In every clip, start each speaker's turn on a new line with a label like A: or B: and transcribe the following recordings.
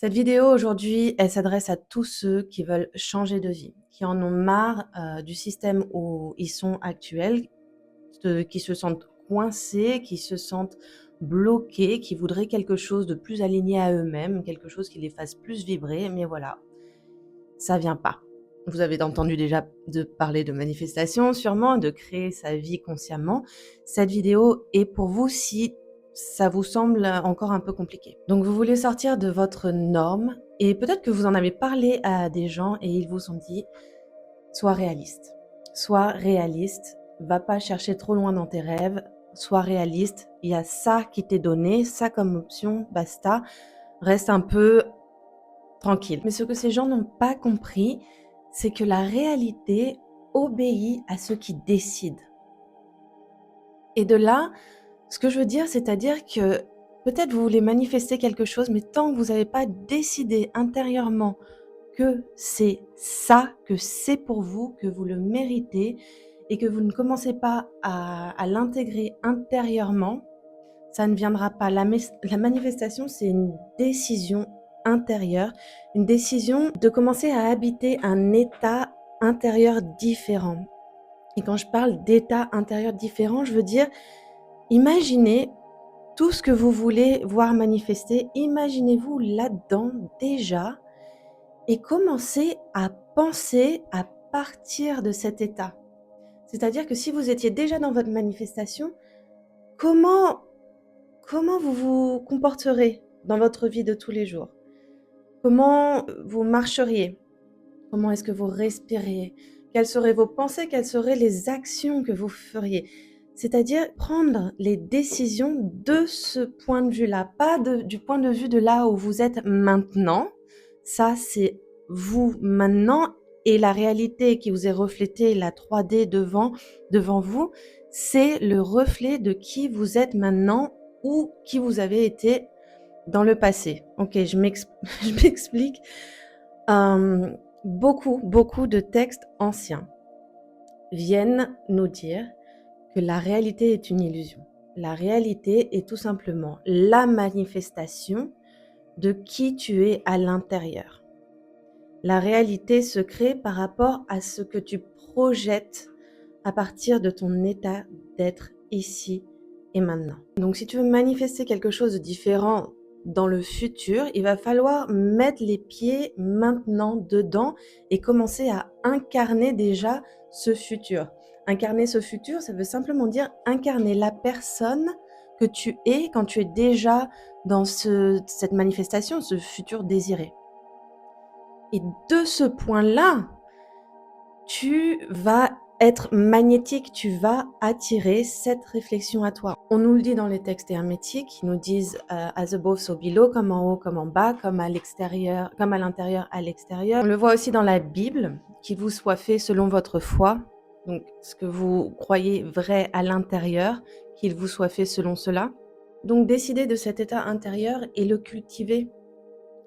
A: Cette vidéo aujourd'hui, elle s'adresse à tous ceux qui veulent changer de vie, qui en ont marre du système où ils sont actuels, qui se sentent coincés, qui se sentent bloqués, qui voudraient quelque chose de plus aligné à eux-mêmes, quelque chose qui les fasse plus vibrer, mais voilà, ça vient pas. Vous avez entendu déjà de parler de manifestation, sûrement, de créer sa vie consciemment. Cette vidéo est pour vous si ça vous semble encore un peu compliqué. Donc vous voulez sortir de votre norme et peut-être que vous en avez parlé à des gens et ils vous ont dit sois réaliste. Sois réaliste, va pas chercher trop loin dans tes rêves, sois réaliste, il y a ça qui t'est donné, ça comme option, basta, reste un peu tranquille. Mais ce que ces gens n'ont pas compris, c'est que la réalité obéit à ceux qui décident. Et de là, ce que je veux dire, c'est-à-dire que peut-être vous voulez manifester quelque chose, mais tant que vous n'avez pas décidé intérieurement que c'est ça, que c'est pour vous, que vous le méritez, et que vous ne commencez pas à l'intégrer intérieurement, ça ne viendra pas. La manifestation, c'est une décision intérieure, une décision de commencer à habiter un état intérieur différent. Et quand je parle d'état intérieur différent, je veux dire, imaginez tout ce que vous voulez voir manifester, imaginez-vous là-dedans déjà et commencez à penser à partir de cet état. C'est-à-dire que si vous étiez déjà dans votre manifestation, comment vous vous comporterez dans votre vie de tous les jours? Comment vous marcheriez? Comment est-ce que vous respiriez? Quelles seraient vos pensées? Quelles seraient les actions que vous feriez? C'est-à-dire prendre les décisions de ce point de vue-là, pas du point de vue de là où vous êtes maintenant. Ça, c'est vous maintenant et la réalité qui vous est reflétée, la 3D devant vous, c'est le reflet de qui vous êtes maintenant ou qui vous avez été dans le passé. Ok, je m'explique. Beaucoup de textes anciens viennent nous dire que la réalité est une illusion. La réalité est tout simplement la manifestation de qui tu es à l'intérieur. La réalité se crée par rapport à ce que tu projettes à partir de ton état d'être ici et maintenant. Donc si tu veux manifester quelque chose de différent dans le futur, il va falloir mettre les pieds maintenant dedans et commencer à incarner déjà ce futur. Incarner ce futur, ça veut simplement dire incarner la personne que tu es quand tu es déjà dans cette manifestation, ce futur désiré. Et de ce point-là, tu vas être magnétique, tu vas attirer cette réflexion à toi. On nous le dit dans les textes hermétiques, ils nous disent as above so below, comme en haut, comme en bas, comme à l'extérieur, comme à l'intérieur, à l'extérieur. On le voit aussi dans la Bible, qu'il vous soit fait selon votre foi, donc ce que vous croyez vrai à l'intérieur, qu'il vous soit fait selon cela. Donc décider de cet état intérieur et le cultiver,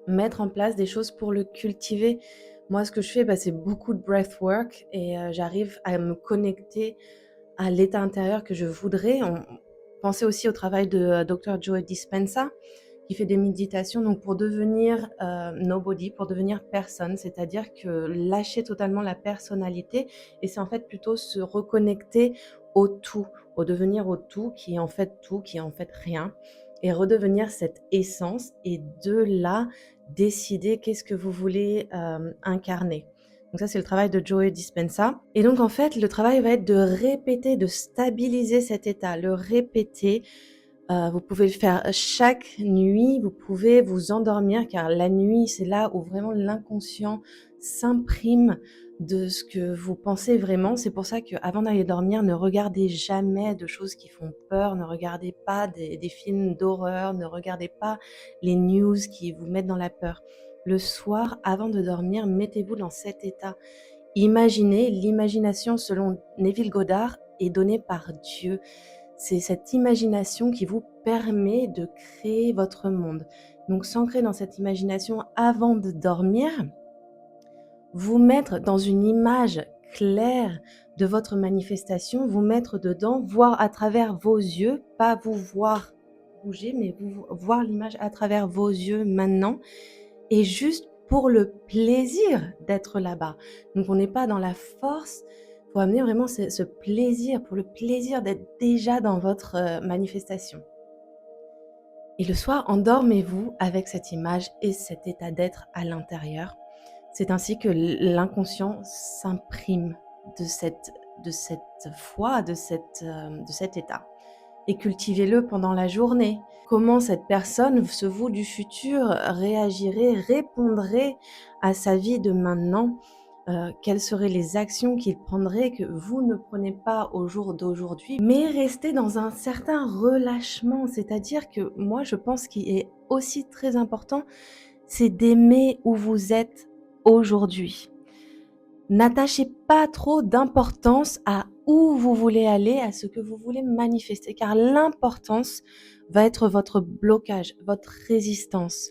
A: mettre en place des choses pour le cultiver. Moi, ce que je fais, c'est beaucoup de breathwork et j'arrive à me connecter à l'état intérieur que je voudrais. Pensez aussi au travail de Dr. Joe Dispenza, qui fait des méditations donc pour devenir nobody, pour devenir personne, c'est-à-dire que lâcher totalement la personnalité et c'est en fait plutôt se reconnecter au tout, au devenir au tout, qui est en fait tout, qui est en fait rien, et redevenir cette essence et de là, décider qu'est-ce que vous voulez incarner. Donc ça, c'est le travail de Joe Dispenza. Et donc, en fait, le travail va être de répéter, de stabiliser cet état, le répéter. Vous pouvez le faire chaque nuit, vous pouvez vous endormir, car la nuit, c'est là où vraiment l'inconscient s'imprime de ce que vous pensez vraiment. C'est pour ça qu'avant d'aller dormir, ne regardez jamais de choses qui font peur, ne regardez pas des films d'horreur, ne regardez pas les news qui vous mettent dans la peur. Le soir, avant de dormir, mettez-vous dans cet état. Imaginez, l'imagination, selon Neville Goddard, est donnée par Dieu. C'est cette imagination qui vous permet de créer votre monde. Donc, s'ancrer dans cette imagination avant de dormir, vous mettre dans une image claire de votre manifestation, vous mettre dedans, voir à travers vos yeux, pas vous voir bouger, mais vous voir l'image à travers vos yeux maintenant et juste pour le plaisir d'être là-bas. Donc on n'est pas dans la force, il faut amener vraiment ce plaisir, pour le plaisir d'être déjà dans votre manifestation. Et le soir, endormez-vous avec cette image et cet état d'être à l'intérieur. C'est ainsi que l'inconscient s'imprime de cette foi, de cet état. Et cultivez-le pendant la journée. Comment cette personne, ce vous du futur, réagirait, répondrait à sa vie de maintenant? Quelles seraient les actions qu'il prendrait que vous ne prenez pas au jour d'aujourd'hui? Mais restez dans un certain relâchement, c'est-à-dire que moi je pense qu'il est aussi très important, c'est d'aimer où vous êtes aujourd'hui. N'attachez pas trop d'importance à où vous voulez aller, à ce que vous voulez manifester, car l'importance va être votre blocage, votre résistance.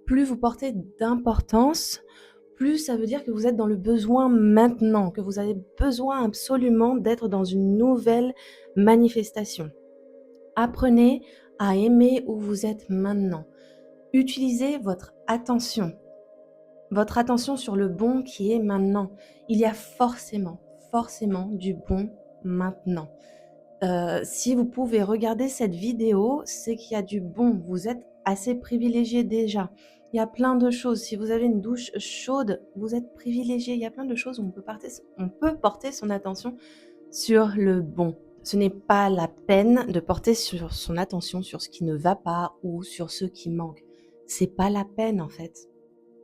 A: Plus vous portez d'importance, plus ça veut dire que vous êtes dans le besoin maintenant, que vous avez besoin absolument d'être dans une nouvelle manifestation. Apprenez à aimer où vous êtes maintenant. Utilisez votre attention sur le bon qui est maintenant. Il y a forcément du bon maintenant. Si vous pouvez regarder cette vidéo, c'est qu'il y a du bon. Vous êtes assez privilégié déjà. Il y a plein de choses. Si vous avez une douche chaude, vous êtes privilégié. Il y a plein de choses où on peut porter son attention sur le bon. Ce n'est pas la peine de porter sur son attention sur ce qui ne va pas ou sur ce qui manque. C'est pas la peine en fait.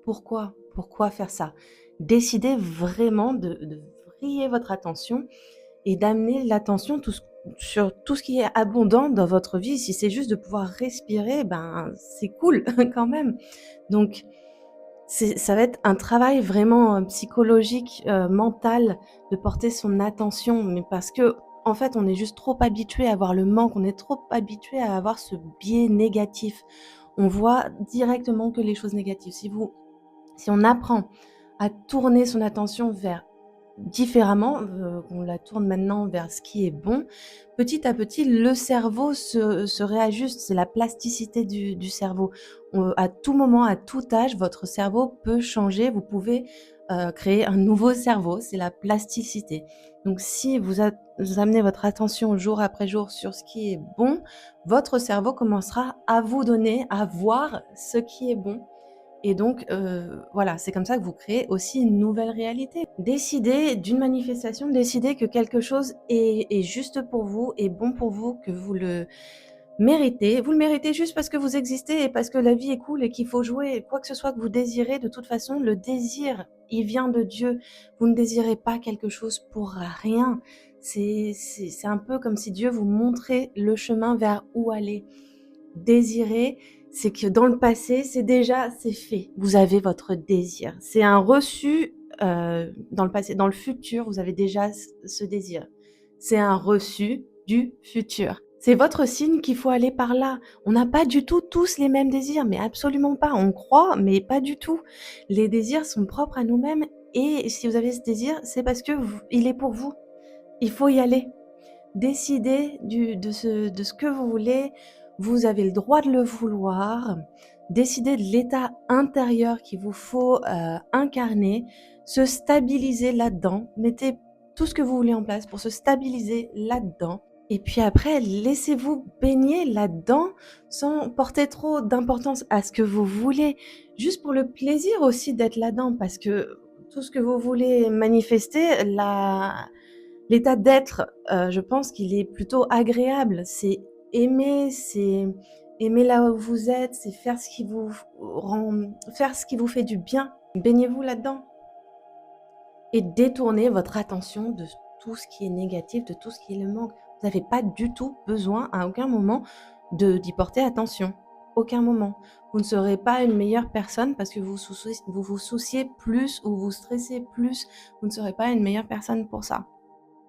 A: Pourquoi? Pourquoi faire ça? Décidez vraiment de vriller votre attention et d'amener l'attention sur tout ce qui est abondant dans votre vie. Si c'est juste de pouvoir respirer, ben, c'est cool quand même. Donc, ça va être un travail vraiment psychologique, mental, de porter son attention, mais parce que en fait, on est juste trop habitué à voir le manque, on est trop habitué à avoir ce biais négatif. On voit directement que les choses négatives. Si on apprend à tourner son attention vers différemment, qu'on la tourne maintenant vers ce qui est bon, petit à petit, le cerveau se réajuste. C'est la plasticité du cerveau. À tout moment, à tout âge, votre cerveau peut changer. Vous pouvez créer un nouveau cerveau. C'est la plasticité. Donc, si vous amenez votre attention jour après jour sur ce qui est bon, votre cerveau commencera à vous donner, à voir ce qui est bon et donc, voilà, c'est comme ça que vous créez aussi une nouvelle réalité. Décidez d'une manifestation, décidez que quelque chose est juste pour vous, est bon pour vous, que vous le méritez. Vous le méritez juste parce que vous existez et parce que la vie est cool et qu'il faut jouer. Quoi que ce soit que vous désirez, de toute façon, le désir, il vient de Dieu. Vous ne désirez pas quelque chose pour rien. C'est un peu comme si Dieu vous montrait le chemin vers où aller. Désirer, c'est que dans le passé, c'est fait. Vous avez votre désir. C'est un reçu, dans le passé. Dans le futur, vous avez déjà ce désir. C'est un reçu du futur. C'est votre signe qu'il faut aller par là. On n'a pas du tout tous les mêmes désirs, mais absolument pas. On croit, mais pas du tout. Les désirs sont propres à nous-mêmes et si vous avez ce désir, c'est parce que il est pour vous. Il faut y aller. Décidez de ce que vous voulez, vous avez le droit de le vouloir. Décidez de l'état intérieur qu'il vous faut incarner, se stabiliser là-dedans. Mettez tout ce que vous voulez en place pour se stabiliser là-dedans. Et puis après, laissez-vous baigner là-dedans sans porter trop d'importance à ce que vous voulez, juste pour le plaisir aussi d'être là-dedans, parce que tout ce que vous voulez manifester, l'état d'être, je pense qu'il est plutôt agréable. C'est aimer là où vous êtes, c'est faire ce qui vous fait du bien. Baignez-vous là-dedans et détournez votre attention de tout ce qui est négatif, de tout ce qui est le manque. Vous n'avez pas du tout besoin, à aucun moment, d'y porter attention. Aucun moment. Vous ne serez pas une meilleure personne parce que vous vous souciez plus ou vous stressez plus. Vous ne serez pas une meilleure personne pour ça.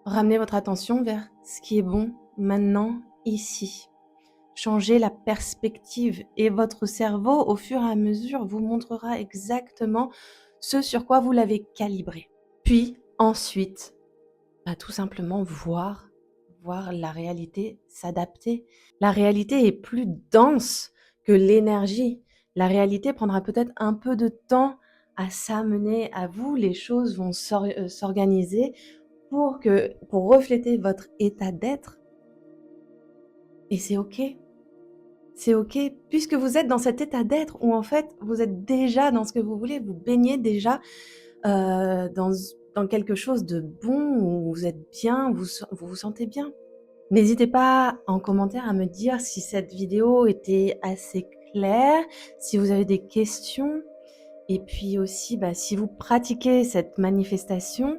A: Ramenez votre attention vers ce qui est bon maintenant, ici. Changez la perspective et votre cerveau, au fur et à mesure, vous montrera exactement ce sur quoi vous l'avez calibré. Puis ensuite, tout simplement voir la réalité s'adapter. La réalité est plus dense que l'énergie. La réalité prendra peut-être un peu de temps à s'amener à vous. Les choses vont s'organiser pour refléter votre état d'être. Et c'est OK. C'est OK, puisque vous êtes dans cet état d'être où en fait, vous êtes déjà dans ce que vous voulez, vous baignez déjà, dans quelque chose de bon, où vous êtes bien, vous vous sentez bien. N'hésitez pas en commentaire à me dire si cette vidéo était assez claire, si vous avez des questions et puis aussi, si vous pratiquez cette manifestation,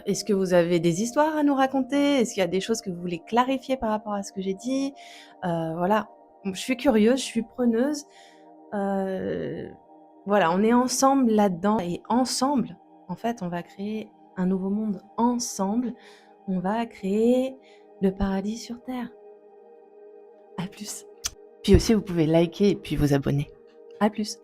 A: est-ce que vous avez des histoires à nous raconter? Est-ce qu'il y a des choses que vous voulez clarifier par rapport à ce que j'ai dit? Voilà, je suis curieuse, je suis preneuse. Heu, voilà, on est ensemble là-dedans et ensemble, en fait, on va créer un nouveau monde. Ensemble, on va créer le paradis sur terre. À plus. Puis aussi, vous pouvez liker et puis vous abonner. À plus.